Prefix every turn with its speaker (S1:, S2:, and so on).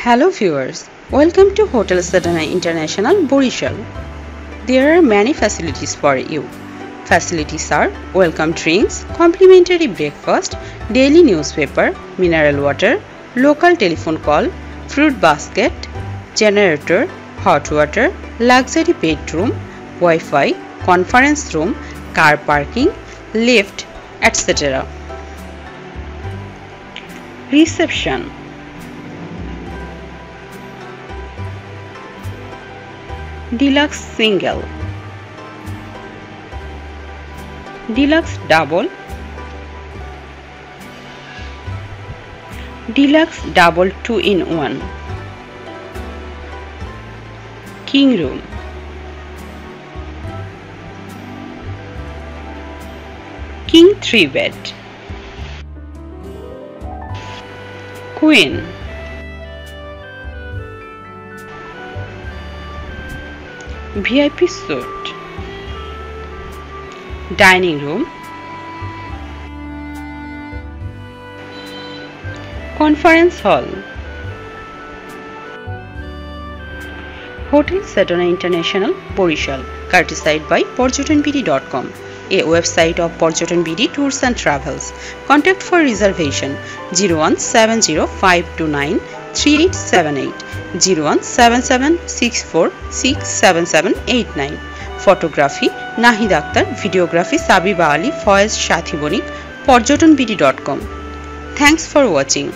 S1: Hello viewers, welcome to Hotel Sadhana International, Borishal. There are many facilities for you. Facilities are welcome drinks, complimentary breakfast, daily newspaper, mineral water, local telephone call, fruit basket, generator, hot water, luxury bedroom, Wi-Fi, conference room, car parking, lift, etc. Reception. Deluxe single, deluxe double, deluxe double 2-in-1, king room, king 3 bed, queen, VIP suite, dining room, conference hall. Hotel Sadhana International, Borishal, courtesy by porjotanbd.com, a website of Porjotan BD Tours and Travels. Contact for reservation 01705293878, 01776467789. Photography Nahid Akhtar, videography Sabiba Ali, Faiz Shathi Bonik, porjotanbd.com. Thanks for watching.